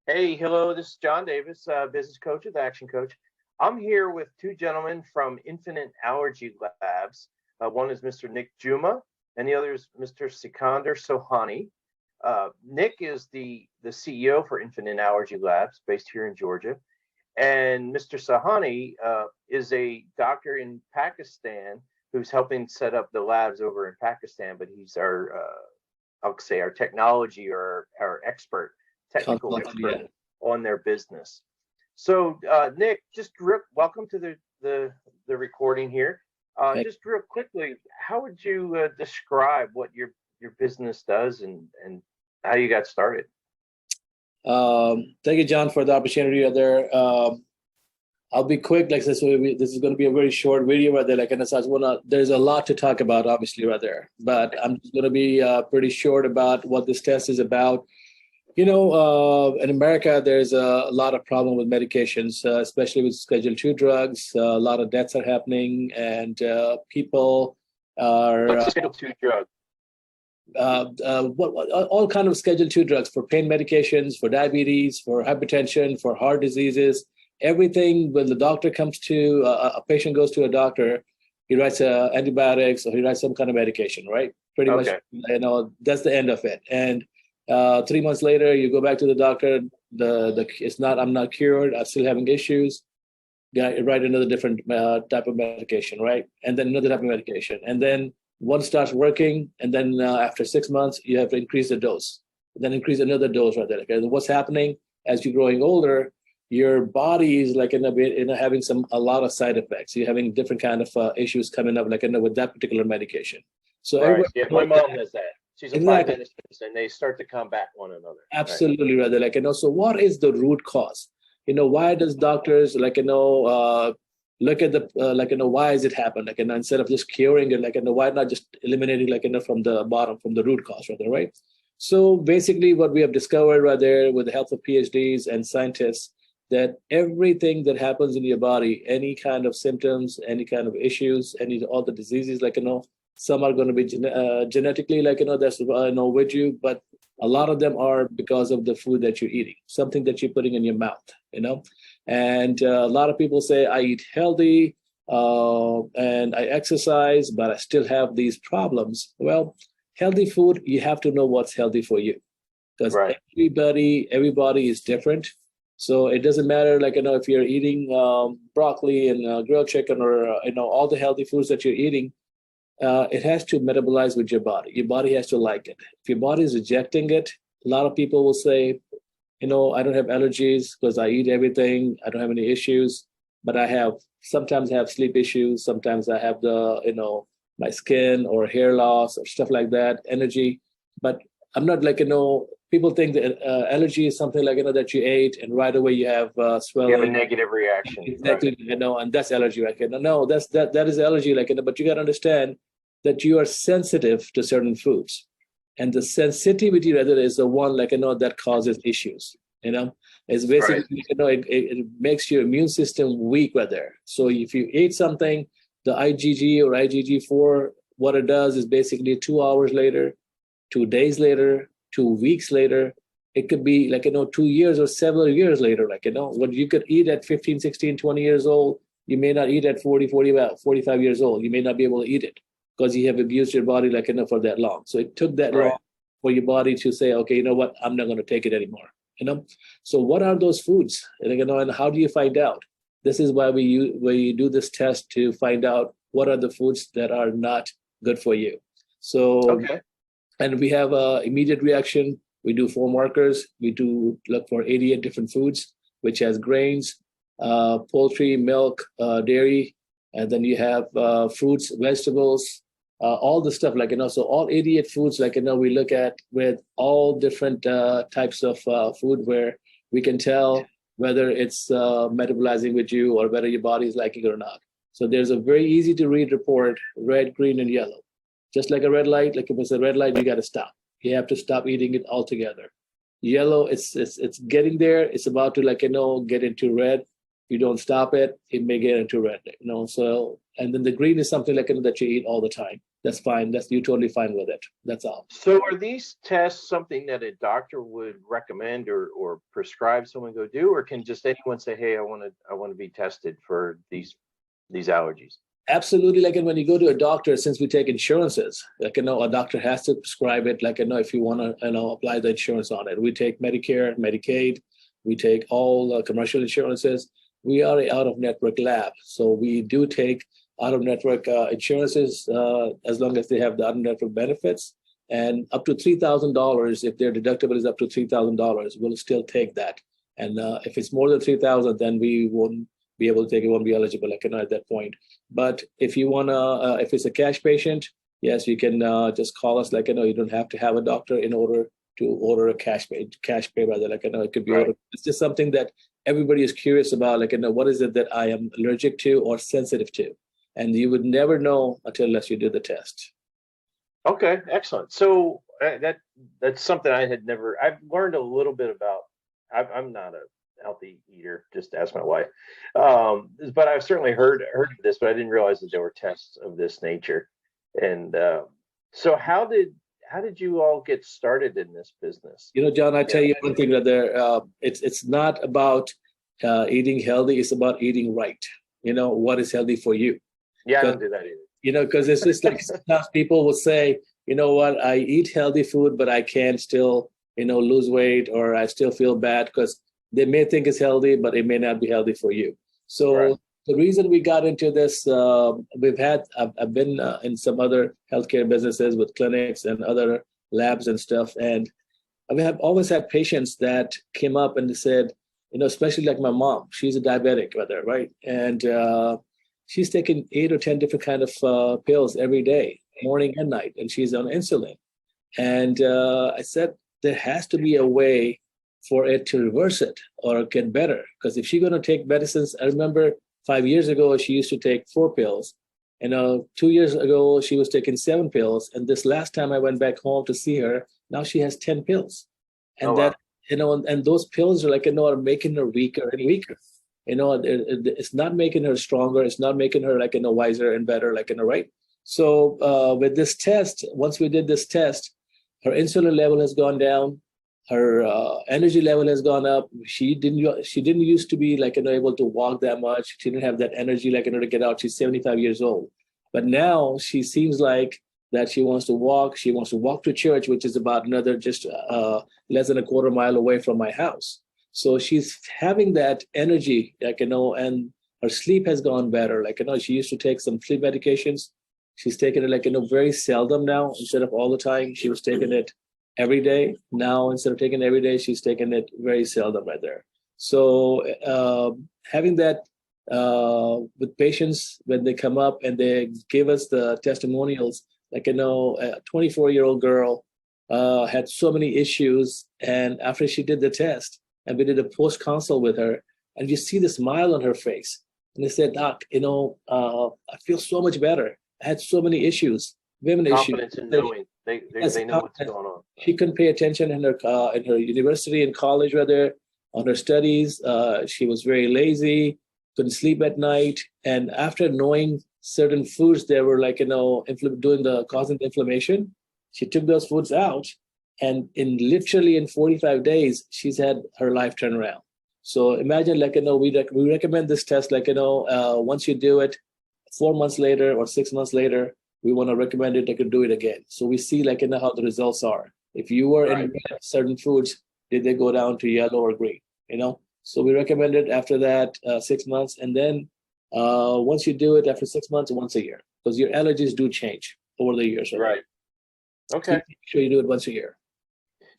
Hey, hello, this is John Davis, business coach with Action Coach. I'm here with two gentlemen from Infinite Allergy Labs. One is Mr. Nick Juma, and the other is Mr. Sikander Sohani. Nick is the CEO for Infinite Allergy Labs based here in Georgia. And Mr. Sohani is a doctor in Pakistan who's helping set up the labs over in Pakistan, but he's I would say our technology or our expert, technical expert on their business. So, Nick, welcome to the recording here. Just real quickly, how would you describe what your business does and how you got started? Thank you, John, for the opportunity there. I'll be quick. Like this is going to be a very short video right there. Like, and there's a lot to talk about, obviously, right there. But I'm just going to be pretty short about what this test is about. You know, in America, there's a lot of problem with medications, especially with Schedule II drugs. A lot of deaths are happening, and people are. What's Schedule II drug? All kind of Schedule II drugs for pain medications, for diabetes, for hypertension, for heart diseases. Everything when the doctor comes to a patient goes to a doctor, he writes antibiotics or he writes some kind of medication, right? Pretty much, you know, that's the end of it. And 3 months later, you go back to the doctor. I'm not cured. I'm still having issues. Yeah, write another different type of medication, right? And then another type of medication, and then one starts working, and then after 6 months, you have to increase the dose. Then increase another dose right there. Okay? What's happening as you're growing older? Your body is like having a lot of side effects. You're having different kind of issues coming up, like with that particular medication. So right. Yeah, my mom has that. She's applied medicines, and they start to combat one another. Absolutely, right. Rather, like so what is the root cause? Why does doctors look at the why is it happen? Instead of just curing it, why not just eliminating from the bottom, from the root cause, rather, right? So basically, what we have discovered right there with the help of PhDs and scientists, that everything that happens in your body, any kind of symptoms, any kind of issues, all the diseases, some are going to be genetically, that's with you, but a lot of them are because of the food that you're eating, something that you're putting in your mouth, And a lot of people say, I eat healthy and I exercise, but I still have these problems. Well, healthy food, you have to know what's healthy for you, because everybody is different. So it doesn't matter, if you're eating broccoli and grilled chicken or, all the healthy foods that you're eating, it has to metabolize with your body. Your body has to like it. If your body is rejecting it, a lot of people will say, I don't have allergies because I eat everything. I don't have any issues, but I sometimes have sleep issues. Sometimes I have my skin or hair loss or stuff like that, energy. But I'm not people think that allergy is something that you ate and right away you have swelling. You have a negative reaction. Exactly, right. And that's allergy. No, that is allergy. But you got to understand that you are sensitive to certain foods, and the sensitivity rather is the one that causes issues. It's basically it makes your immune system weak right there. So if you eat something, the IgG or IgG4, what it does is basically 2 hours later, 2 days later, 2 weeks later, it could be 2 years or several years later, what you could eat at 15, 16, 20 years old, you may not eat at 40, 45 years old. You may not be able to eat it because you have abused your body for that long. So it took that long for your body to say, okay, you know what, I'm not going to take it anymore. So what are those foods? And how do you find out? This is why we do this test to find out what are the foods that are not good for you. So, and we have an immediate reaction. We do 4 markers. We do look for 88 different foods, which has grains, poultry, milk, dairy, and then you have fruits, vegetables, all the stuff so all 88 foods we look at with all different types of food where we can tell whether it's metabolizing with you or whether your body is liking it or not. So there's a very easy to read report: red, green, and yellow. Just like a red light, if it's a red light, you got to stop. You have to stop eating it altogether. Yellow, it's getting there. It's about to get into red. If you don't stop it, it may get into red. So, and then the green is something that you eat all the time. that's fine. You're totally fine with it. That's all. So are these tests something that a doctor would recommend or prescribe someone go do, or can just anyone say, hey, I want to be tested for these allergies? Absolutely. Like, and when you go to a doctor, since we take insurances, like, a doctor has to prescribe it. Like, if you want to, apply the insurance on it. We take Medicare, Medicaid, we take all commercial insurances. We are an out-of-network lab. So we do take out-of-network insurances as long as they have the out-of-network benefits. And up to $3,000, if their deductible is up to $3,000, we'll still take that. And if it's more than $3,000, then we won't be able to take it, won't be eligible at that point. But if you want to, if it's a cash patient, yes, you can just call us. You don't have to have a doctor in order to order a cash pay rather. It could be Right. ordered. It's just something that everybody is curious about. What is it that I am allergic to or sensitive to? And you would never know unless you do the test. Okay, excellent. So that's something I've learned a little bit about. I'm not a healthy eater, just ask my wife. But I've certainly heard of this, but I didn't realize that there were tests of this nature. And so how did you all get started in this business? John, I tell you one thing that it's not about eating healthy, it's about eating right. What is healthy for you. Yeah, I don't do that either. Because it's just like sometimes people will say, you know what, I eat healthy food, but I can't still, lose weight, or I still feel bad, because they may think it's healthy, but it may not be healthy for you. So right. The reason we got into this, I've been in some other healthcare businesses with clinics and other labs and stuff. And I have always had patients that came up and said, especially like my mom, she's a diabetic, right? And she's taking 8 or 10 different kind of pills every day, morning and night, and she's on insulin. And I said, there has to be a way for it to reverse it or get better. Because if she's going to take medicines, I remember 5 years ago, she used to take 4 pills. And 2 years ago, she was taking 7 pills. And this last time I went back home to see her, now she has 10 pills. And and those pills are are making her weaker and weaker. It's not making her stronger. It's not making her wiser and better, right? So with this test, once we did this test, her insulin level has gone down. Her energy level has gone up. She didn't used to be able to walk that much. She didn't have that energy to get out. She's 75 years old, but now she seems like that she wants to walk. She wants to walk to church, which is about another just less than a quarter mile away from my house. So she's having that energy, and her sleep has gone better. She used to take some sleep medications. She's taking it very seldom now. Instead of all the time, she was taking it every day. Now, instead of taking it every day, she's taking it very seldom right there. So having that with patients, when they come up and they give us the testimonials, a 24-year-old girl had so many issues. And after she did the test, and we did a post-consult with her, and you see the smile on her face. And they said, Doc, I feel so much better. I had so many issues, women Confidence issues. in knowing they know what's going on. She couldn't pay attention in her university and college, rather, on her studies. She was very lazy, couldn't sleep at night. And after knowing certain foods that were causing the inflammation, she took those foods out. And literally in 45 days, she's had her life turn around. So imagine, we recommend this test, once you do it, 4 months later or 6 months later, we want to recommend it, they could do it again. So we see how the results are. If you were in certain foods, did they go down to yellow or green? So we recommend it after that 6 months. And then once you do it after 6 months, once a year, because your allergies do change over the years. Right. Okay. So make sure you do it once a year.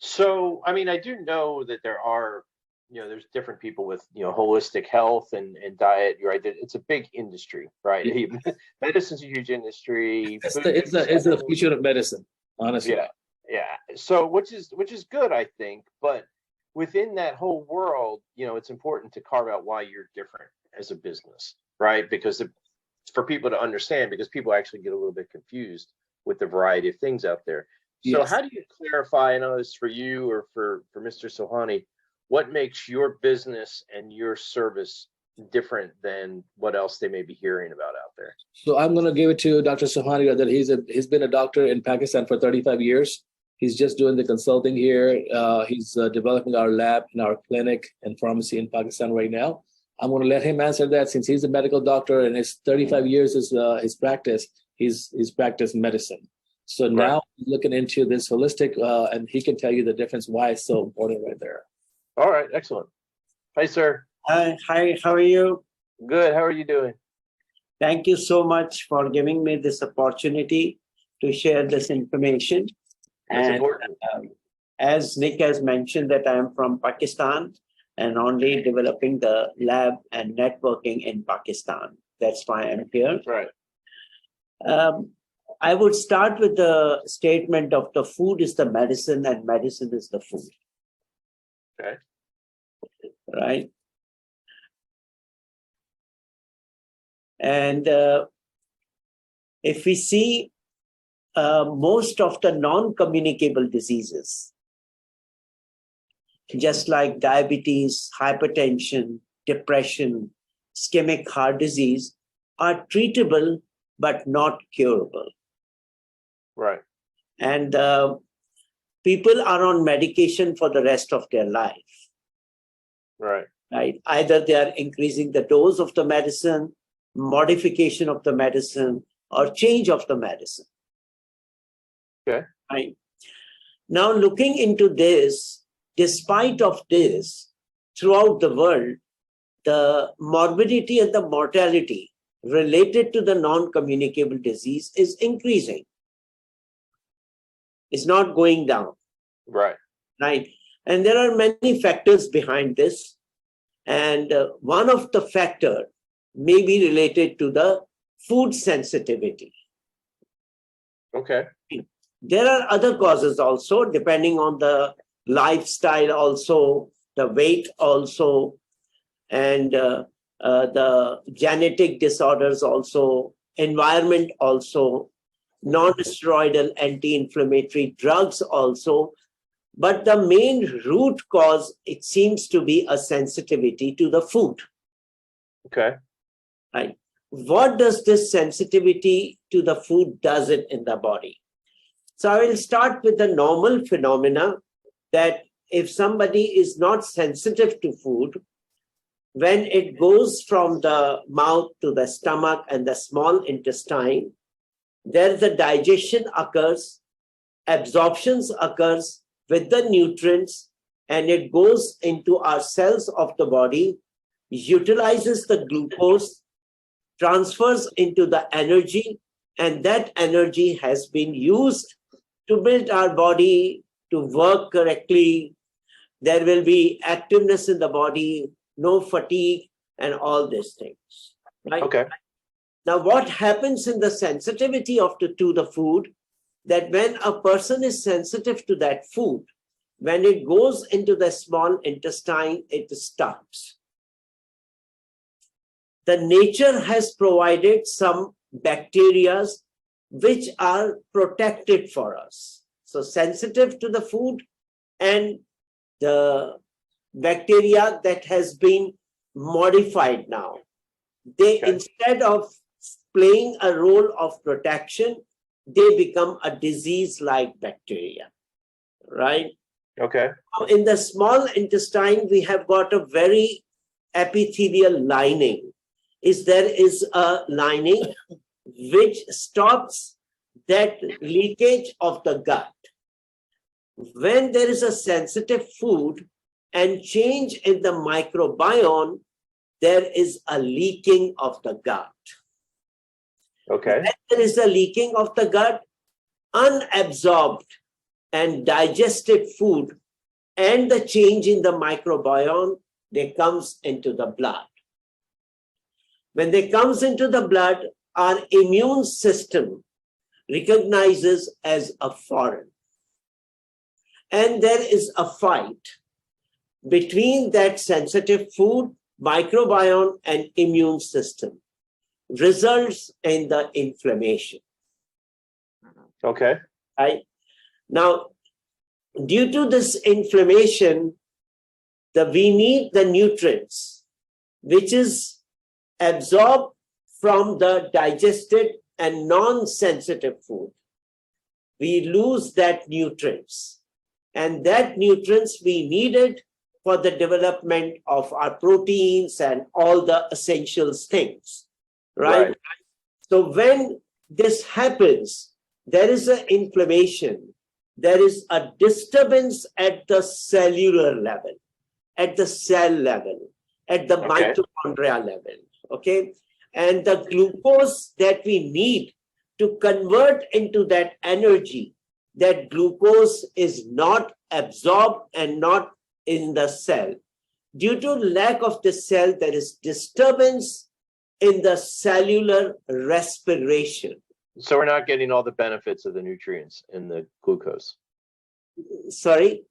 So, I mean, I do know that there are, there's different people with, holistic health and diet. You're right. It's a big industry, right? Yeah. Medicine's a huge industry. It's the future of medicine, honestly. Yeah. Yeah. So, which is good, I think. But within that whole world, it's important to carve out why you're different as a business, right? Because for people to understand, because people actually get a little bit confused with the variety of things out there. So How do you clarify, I know this for you or for Mr. Sohani, what makes your business and your service different than what else they may be hearing about out there? So I'm going to give it to Dr. Sohani. That he's been a doctor in Pakistan for 35 years. He's just doing the consulting here. He's developing our lab in our clinic and pharmacy in Pakistan right now. I'm going to let him answer that since he's a medical doctor and his 35 years is his practice. He's practiced medicine. So now he's looking into this holistic, and he can tell you the difference why it's so important right there. All right, excellent. Hi, sir. Hi, how are you? Good. How are you doing? Thank you so much for giving me this opportunity to share this information. That's and important. As Nick has mentioned that I am from Pakistan and only developing the lab and networking in Pakistan. That's why I'm here. Right. I would start with the statement of the food is the medicine and medicine is the food. Okay. Right. And if we see most of the non-communicable diseases, just like diabetes, hypertension, depression, ischemic heart disease, are treatable but not curable. Right. And people are on medication for the rest of their life. Right. Right? Either they are increasing the dose of the medicine, modification of the medicine, or change of the medicine. Okay. Right. Now, looking into this, despite of this, throughout the world, the morbidity and the mortality related to the non-communicable disease is increasing. It's not going down. Right. Right. And there are many factors behind this. And one of the factors may be related to the food sensitivity. Okay. There are other causes also, depending on the lifestyle also, the weight also, and the genetic disorders also, environment also, non-steroidal anti-inflammatory drugs also. But the main root cause, it seems to be a sensitivity to the food. Okay. Right. What does this sensitivity to the food does it in the body? So I will start with the normal phenomena that if somebody is not sensitive to food, when it goes from the mouth to the stomach and the small intestine, there the digestion occurs, absorptions occurs with the nutrients, and it goes into our cells of the body, utilizes the glucose, transfers into the energy, and that energy has been used to build our body to work correctly. There will be activeness in the body, no fatigue, and all these things. Right? Okay. Now, what happens in the sensitivity to the food, that when a person is sensitive to that food, when it goes into the small intestine, it stops. The nature has provided some bacteria which are protected for us. So sensitive to the food and the bacteria that has been modified now. They, instead of playing a role of protection, they become a disease-like bacteria, right? Okay. In the small intestine, we have got a very epithelial lining. There is a lining which stops that leakage of the gut. When there is a sensitive food and change in the microbiome, there is a leaking of the gut. Okay. When there is a leaking of the gut, unabsorbed and digested food and the change in the microbiome, they comes into the blood. When they comes into the blood, our immune system recognizes as a foreign. And there is a fight between that sensitive food, microbiome, and immune system, results in the inflammation. Okay. Right? Now, due to this inflammation, we need the nutrients, which is absorbed from the digested and non-sensitive food. We lose that nutrients, and that nutrients we needed for the development of our proteins and all the essentials things, right? So when this happens, there is an inflammation, there is a disturbance at the cellular level, at the cell level, at the mitochondria level, okay? And the glucose that we need to convert into that energy, that glucose is not absorbed and not in the cell. Due to lack of the cell, there is disturbance in the cellular respiration. So we're not getting all the benefits of the nutrients in the glucose. Sorry?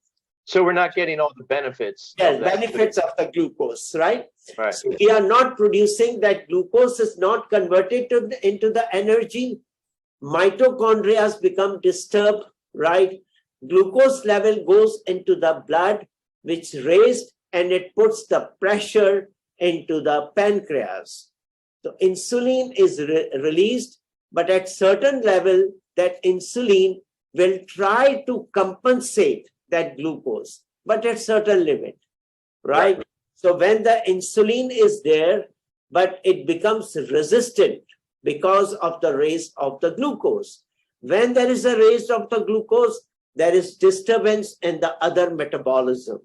So we're not getting all the benefits. Yes, benefits of the glucose, right? Right. So we are not producing that glucose is not converted into the energy. Mitochondria become disturbed, right? Glucose level goes into the blood, which raised, and it puts the pressure into the pancreas. So insulin is released, but at certain level, that insulin will try to compensate that glucose, but at certain limit, right? So when the insulin is there, but it becomes resistant because of the raise of the glucose. When there is a raise of the glucose, there is disturbance in the other metabolism.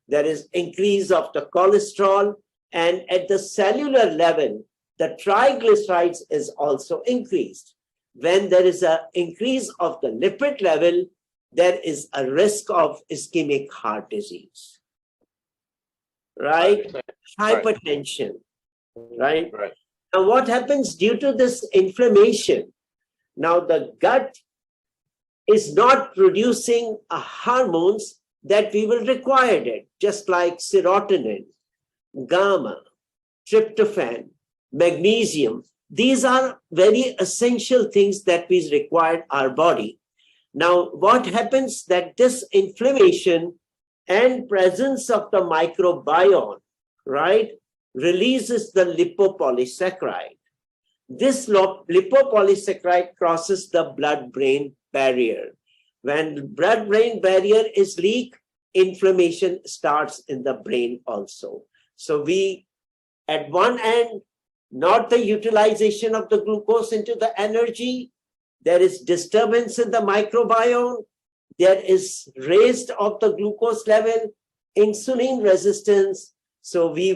There is increase of the cholesterol, and at the cellular level, the triglycerides is also increased. When there is an increase of the lipid level, there is a risk of ischemic heart disease, right? Hypertension, right? Now, what happens due to this inflammation? Now, the gut is not producing hormones that we will require it, just like serotonin, gamma, tryptophan, magnesium. These are very essential things that we require our body. Now, what happens that this inflammation and presence of the microbiome, right, releases the lipopolysaccharide. This lipopolysaccharide crosses the blood-brain barrier. When blood-brain barrier is weak, inflammation starts in the brain also. So we, at one end, not the utilization of the glucose into the energy, there is disturbance in the microbiome, there is raised of the glucose level, insulin resistance. So we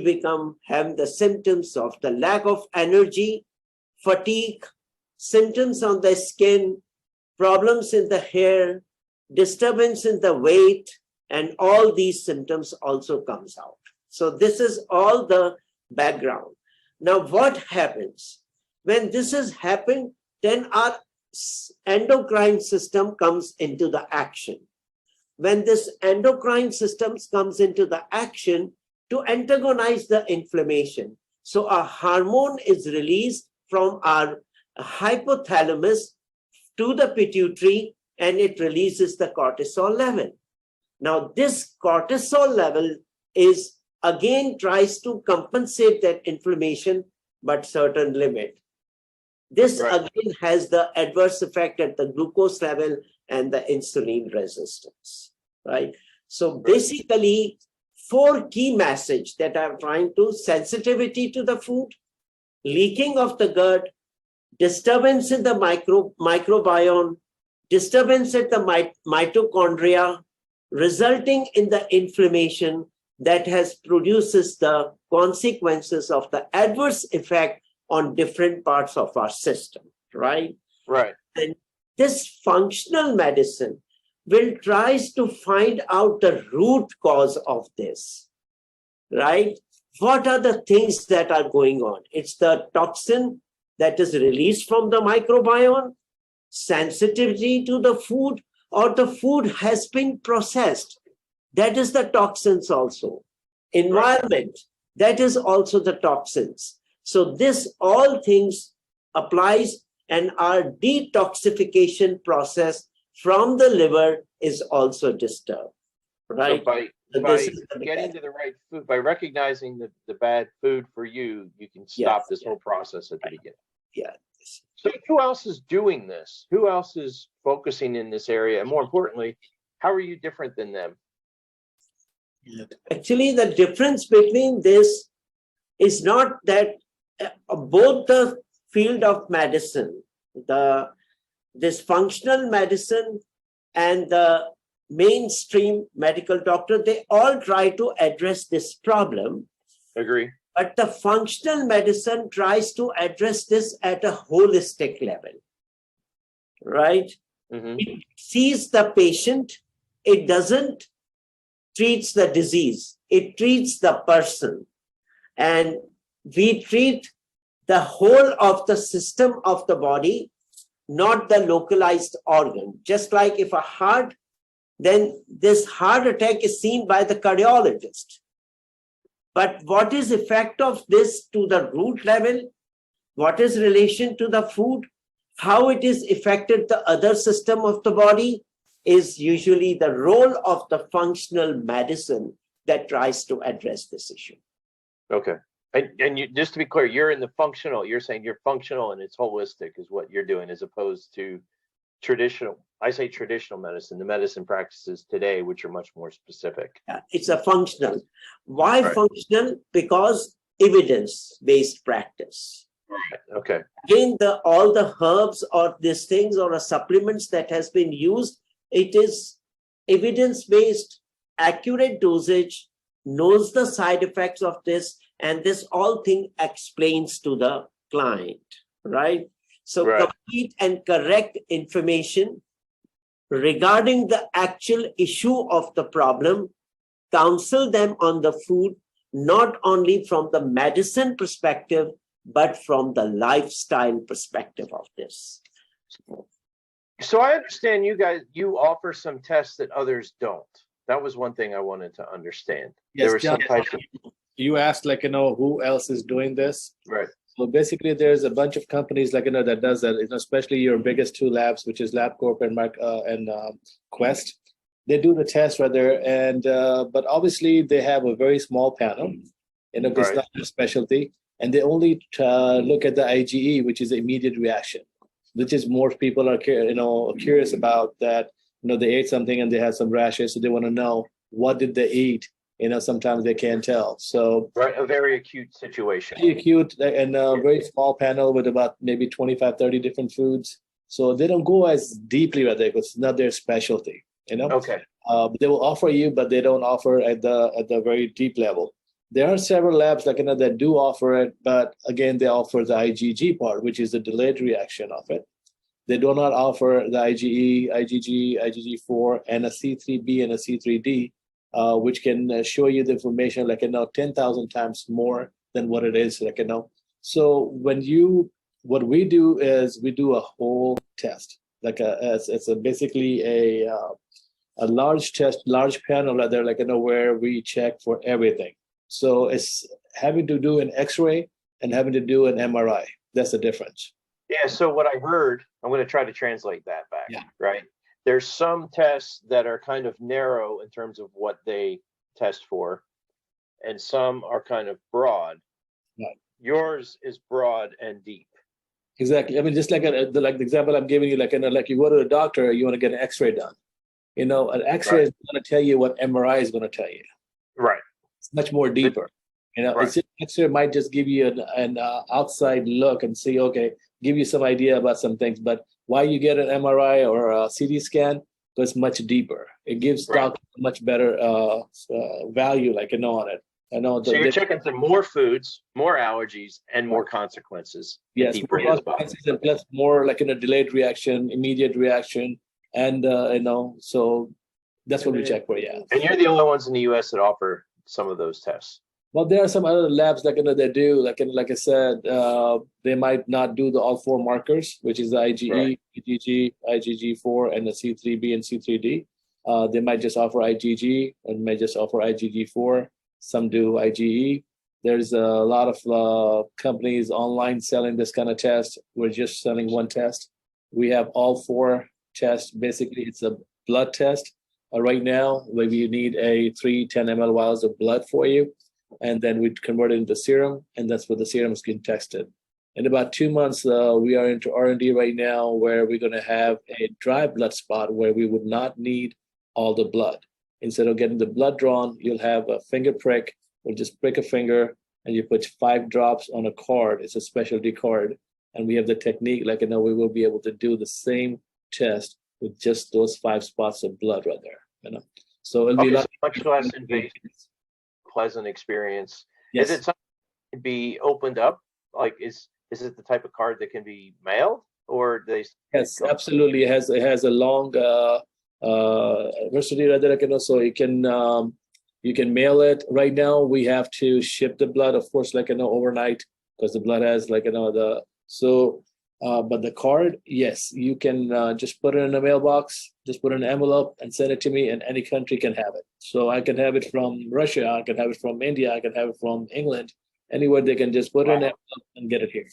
have the symptoms of the lack of energy, fatigue, symptoms on the skin, problems in the hair, disturbance in the weight, and all these symptoms also comes out. So this is all the background. Now what happens? When this has happened, then our endocrine system comes into the action. When this endocrine system comes into the action to antagonize the inflammation, so a hormone is released from our hypothalamus to the pituitary, and it releases the cortisol level. Now this cortisol level is again tries to compensate that inflammation, but certain limit. This again has the adverse effect at the glucose level and the insulin resistance, right? So basically, 4 key messages that I'm trying to: sensitivity to the food, leaking of the gut, disturbance in the microbiome, disturbance at the mitochondria, resulting in the inflammation that has produces the consequences of the adverse effect on different parts of our system, right? Right. And this functional medicine will tries to find out the root cause of this, right? What are the things that are going on? It's the toxin that is released from the microbiome, sensitivity to the food, or the food has been processed. That is the toxins also. Environment, that is also the toxins. So this all things applies, and our detoxification process from the liver is also disturbed. right? So by So by this is the getting to the right food, by recognizing the bad food for you, you can yes, stop this whole process at the beginning. yeah. So who else is doing this? Who else is focusing in this area? And more importantly, how are you different than them? Actually, the difference between this is not that both the field of medicine, the this functional medicine and the mainstream medical doctor, they all try to address this problem. Agree. But the functional medicine tries to address this at a holistic level, right? Mm-hmm. It sees the patient, it doesn't treats the disease, it treats the person. And we treat the whole of the system of the body, not the localized organ. Just like if a heart, then this heart attack is seen by the cardiologist. But what is effect of this to the root level? What is relation to the food? How it is affected the other system of the body is usually the role of the functional medicine that tries to address this issue. Okay. And you, just to be clear, you're in the functional, you're saying you're functional and it's holistic is what you're doing, as opposed to traditional, I say traditional medicine, the medicine practices today, which are much more specific. Yeah, it's a functional. Why Right. functional? Because evidence-based practice. Okay. Again, all the herbs or these things or supplements that has been used, it is evidence-based, accurate dosage, knows the side effects of this, and this all thing explains to the client, right? So Right. complete and correct information regarding the actual issue of the problem, counsel them on the food, not only from the medicine perspective, but from the lifestyle perspective of this. So I understand you guys, you offer some tests that others don't. That was one thing I wanted to understand. Yes, There were some John, types of, you asked who else is doing this. right. So basically, there's a bunch of companies that does that. Especially your biggest two labs, which is LabCorp and Quest. They do the test right there, and but obviously they have a very small panel. It's Right. not their specialty, and they only look at the IgE, which is the immediate reaction, which is more people are curious about that. They ate something and they had some rashes, so they want to know what did they eat. Sometimes they can't tell. So Right, a very acute situation. very acute and a very small panel with about maybe 25, 30 different foods. So they don't go as deeply with it because it's not their specialty. Okay. They will offer you, but they don't offer at the very deep level. There are several labs that do offer it, but again, they offer the IgG part, which is the delayed reaction of it. They do not offer the IgE, IgG, IgG4, and a C3b and a C3d, which can show you the information 10,000 times more than what it is. So what we do is we do a whole test, it's basically a large test, large panel out there, where we check for everything. So it's having to do an X-ray and having to do an MRI. That's the difference. Yeah, so what I heard, I'm going to try to translate that back. Yeah. Right. There's some tests that are kind of narrow in terms of what they test for, and some are kind of broad. Right. Yours is broad and deep. Exactly. I mean, just like the example I'm giving you, like you go to the doctor, you want to get an X-ray done. An X-ray is going to tell you what MRI is going to tell you. Right. It's much more deeper. Right. It's X-ray might just give you an outside look and see, okay, give you some idea about some things. But why you get an MRI or a CT scan? Because it's much deeper. It gives doctors much better value, on it. So you're checking for more foods, more allergies, and more consequences. Yes, deeper more consequences and plus more a delayed reaction, immediate reaction, and so that's what we check for. Yeah. And you're the only ones in the U.S. that offer some of those tests. Well, there are some other labs that do, like I said, they might not do all four markers, which is the IgE, IgG, IgG4, and the C3b and C3d. They might just offer IgG and may just offer IgG4. Some do IgE. There's a lot of companies online selling this kind of test. We're just selling one test. We have all four tests. Basically, it's a blood test, right now, maybe you need a 10 ml vials of blood for you, and then we convert it into serum, and that's what the serum is getting tested. In about 2 months, we are into R&D right now, where we're going to have a dry blood spot where we would not need all the blood. Instead of getting the blood drawn, you'll have a finger prick. We'll just prick a finger, and you put 5 drops on a card. It's a specialty card, and we have the technique, like, we will be able to do the same test with just those 5 spots of blood right there. So it'll be much less invasive, pleasant experience. Yes. Is it something that can be opened up? Like, is it the type of card that can be mailed, or they? Yes, absolutely. It has a long versatility right there. So you can mail it. Right now, we have to ship the blood, of course, overnight, because the blood has but the card, yes, you can just put it in a mailbox, just put it in an envelope and send it to me, and any country can have it. So I can have it from Russia, I can have it from India, I can have it from England, anywhere they can just put it in an envelope and get it here.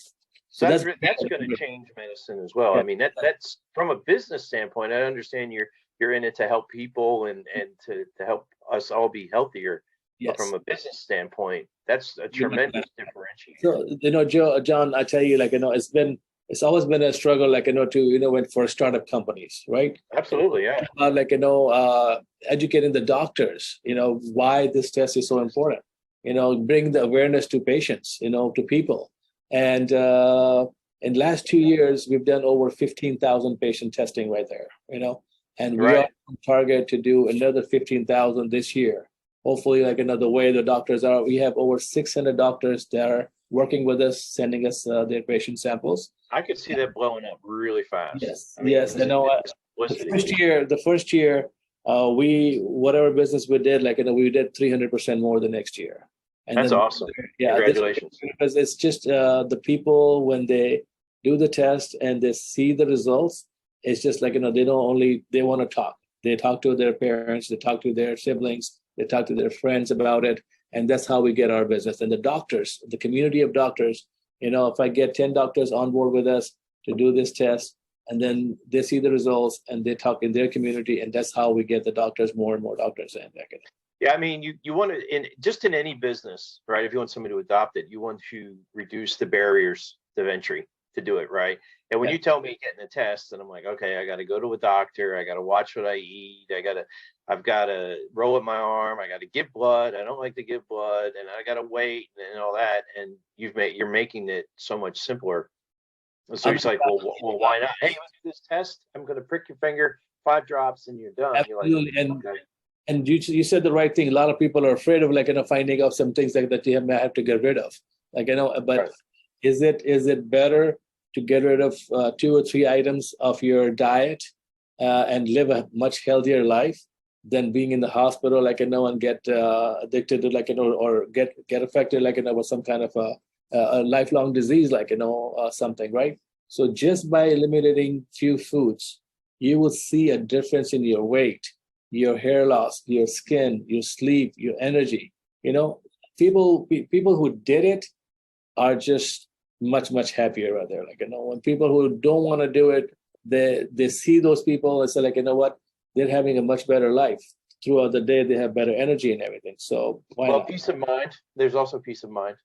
So that's going to change medicine as well. Yeah. I mean, that's from a business standpoint. I understand you're in it to help people and to help us all be healthier. Yes. But from a business standpoint, that's a tremendous differentiator. So, John, I tell you, it's always been a struggle, for startup companies, right? Absolutely, yeah. Educating the doctors, why this test is so important. Bring the awareness to patients, to people. And in the last 2 years, we've done over 15,000 patient testing right there, and we are on target to do another 15,000 this year. Hopefully, the way the doctors are, we have over 600 doctors that are working with us, sending us their patient samples. I could see that blowing up really fast. Yes, the first year, whatever business we did, we did 300% more the next year. And that's awesome. Yeah, congratulations. Because it's just the people, when they do the test and they see the results, it's just they want to talk. They talk to their parents, they talk to their siblings, they talk to their friends about it, and that's how we get our business. And the doctors, the community of doctors, if I get 10 doctors on board with us to do this test, and then they see the results and they talk in their community, and that's how we get the doctors, more and more doctors in. Yeah, I mean, you want to, in any business, right? If you want somebody to adopt it, you want to reduce the barriers of entry to do it, right? And when you tell me getting a test, and I'm like, okay, I got to go to a doctor, I got to watch what I eat, I've got to roll up my arm, I got to give blood, I don't like to give blood, and I got to wait and all that, and you're making it so much simpler. So it's like, well, why not? Hey, let's do this test. I'm going to prick your finger, 5 drops, and you're done. Absolutely. You're like, okay. And you said the right thing. A lot of people are afraid of finding out some things that you may have to get rid of. But right. Is it better to get rid of 2 or 3 items of your diet and live a much healthier life than being in the hospital, and get addicted to, or get affected, with some kind of a lifelong disease, something, right? So just by eliminating few foods, you will see a difference in your weight, your hair loss, your skin, your sleep, your energy. People who did it are just much, much happier out there. When people who don't want to do it, they see those people and say, what? They're having a much better life. Throughout the day, they have better energy and everything. So why not? Peace of mind. There's also peace of mind.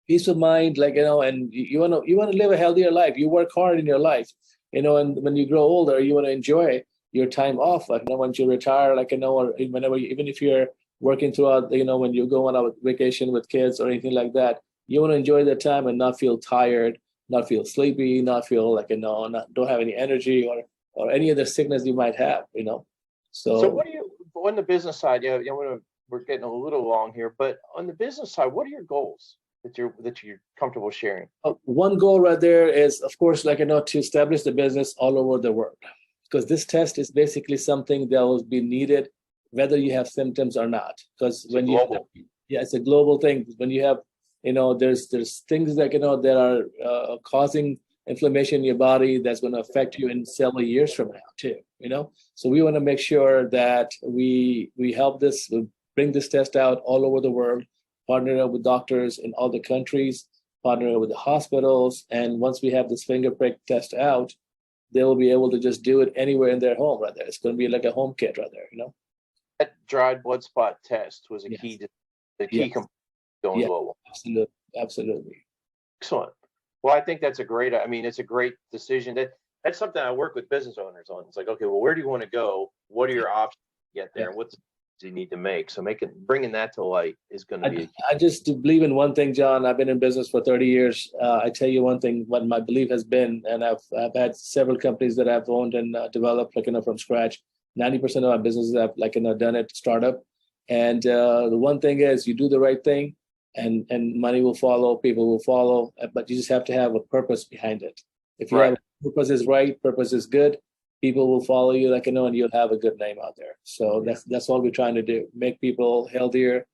Peace of mind, and you want to live a healthier life. You work hard in your life, and when you grow older, you want to enjoy your time off, once you retire, or whenever, even if you're working throughout, when you go on a vacation with kids or anything like that, you want to enjoy that time and not feel tired, not feel sleepy, not feel don't have any energy or any other sickness you might have, So what do you, on the business side, we're getting a little long here, but on the business side, what are your goals that you're comfortable sharing? One goal right there is, of course, to establish the business all over the world. Because this test is basically something that will be needed whether you have symptoms or not. Because it's a global thing. When you have, there's things that are causing inflammation in your body that's going to affect you in several years from now too. So we want to make sure that we help bring this test out all over the world, partner up with doctors in all the countries, partner up with the hospitals, and once we have this finger prick test out, they will be able to just do it anywhere in their home right there. It's going to be like a home kit right there, that dried blood spot test was a Yes. key to the key Yes. component going Yeah. global. Absolutely. Absolutely. Excellent. Well, I think that's a great. I mean, it's a great decision. That's something I work with business owners on. It's like, okay, well, where do you want to go? What are your options to get there? Yeah. And what's you need to make? So bringing that to light is going to be a key. I just believe in one thing, John. I've been in business for 30 years. I tell you one thing, what my belief has been, and I've had several companies that I've owned and developed, from scratch. 90% of our businesses I've done it startup. And the one thing is, you do the right thing, and money will follow, people will follow, but you just have to have a purpose behind it. If you have purpose is right, purpose is good, people will follow you, and you'll have a good name out there. So that's all we're trying to do: make people healthier.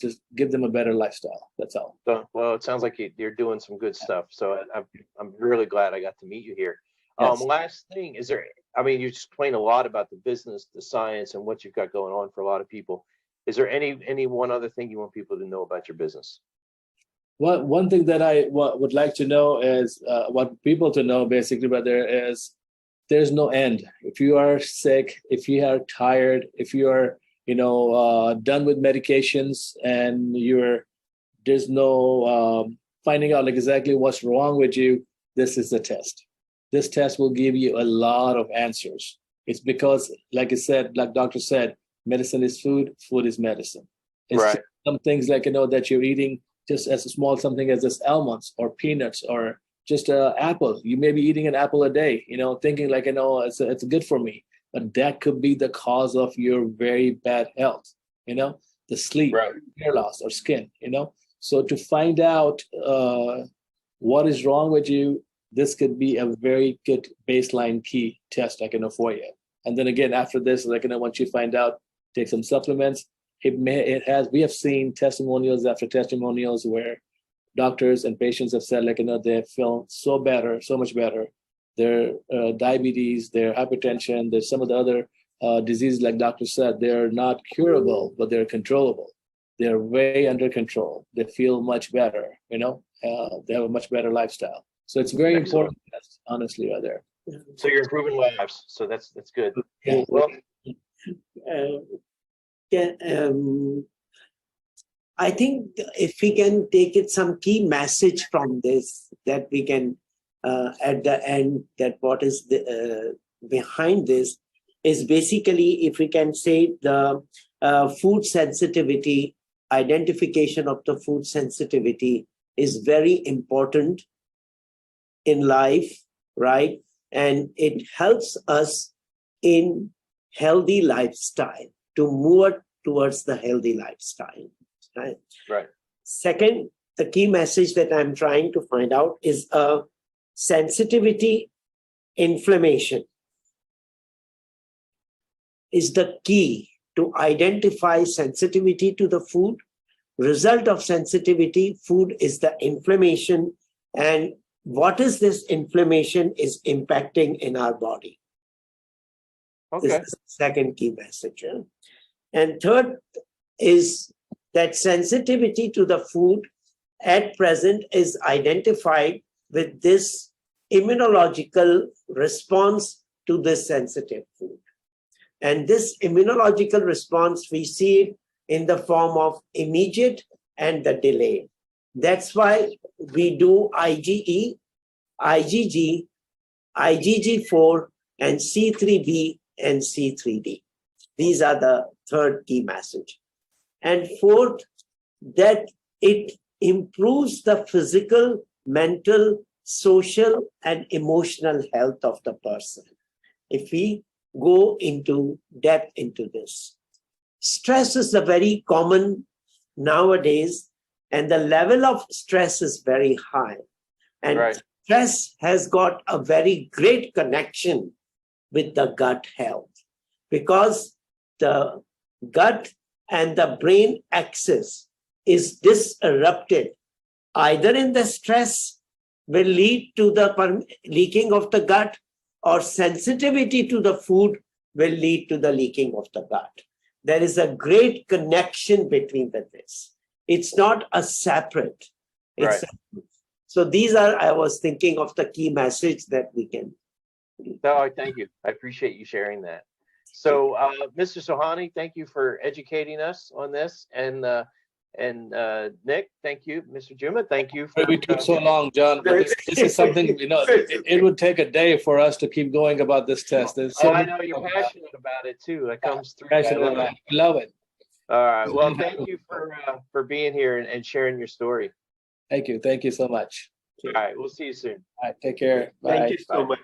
Just give them a better lifestyle. That's all. So, well, it sounds like you're doing some good stuff. So I'm really glad I got to meet you here. Yes. Last thing, you explained a lot about the business, the science, and what you've got going on for a lot of people. Is there any one other thing you want people to know about your business? Well, one thing that I would like to know is what people to know basically, brother, is there's no end. If you are sick, if you are tired, if you are done with medications, and there's no finding out exactly what's wrong with you, this is the test. This test will give you a lot of answers. It's because, like I said, like doctor said, medicine is food, food is medicine. It's right. Some things that you're eating, just as small something as this almonds or peanuts or just an apple. You may be eating an apple a day, thinking it's good for me. But that could be the cause of your very bad health, the sleep, hair loss, or skin, So to find out what is wrong with you, this could be a very good baseline key test, for you. And then again, after this, once you find out, take some supplements. We have seen testimonials after testimonials where doctors and patients have said, they feel so much better. Their diabetes, their hypertension, there's some of the other diseases, like doctor said, they're not curable, but they're controllable. They're way under control. They feel much better, they have a much better lifestyle. So it's very important, honestly, right there. So you're improving lives. So that's good. Yeah. Well, I think if we can take it some key message from this, that we can at the end, that what is behind this is basically, if we can say, the food sensitivity, identification of the food sensitivity is very important in life, right? And it helps us in healthy lifestyle, to move towards the healthy lifestyle, right? Right. Second, the key message that I'm trying to find out is sensitivity, inflammation is the key to identify sensitivity to the food. Result of sensitivity, food, is the inflammation, and what is this inflammation is impacting in our body. Okay. This is the second key message. And third is that sensitivity to the food at present is identified with this immunological response to this sensitive food. And this immunological response, we see it in the form of immediate and the delayed. That's why we do IgE, IgG, IgG4, and C3b and C3d. These are the third key message. And fourth, that it improves the physical, mental, social, and emotional health of the person. If we go into depth into this, stress is a very common nowadays, and the level of stress is very high. And stress has got a very great connection with the gut health, because the gut and the brain axis is disrupted. Either in the stress will lead to the leaking of the gut, or sensitivity to the food will lead to the leaking of the gut. There is a great connection between this. It's not a separate. It's so these are, I was thinking of the key message that we can. No, thank you. I appreciate you sharing that. So, Mr. Sohani, thank you for educating us on this, and Nick, thank you, Mr. Juma, thank you for. We took so long, John, but this is something, it would take a day for us to keep going about this test. There's so I know you're passionate about it too. That comes through. passionate about it. We love it. All right. Well, thank you for being here and sharing your story. Thank you. Thank you so much. All right. We'll see you soon. All right. Take care. Bye. Thank you so much.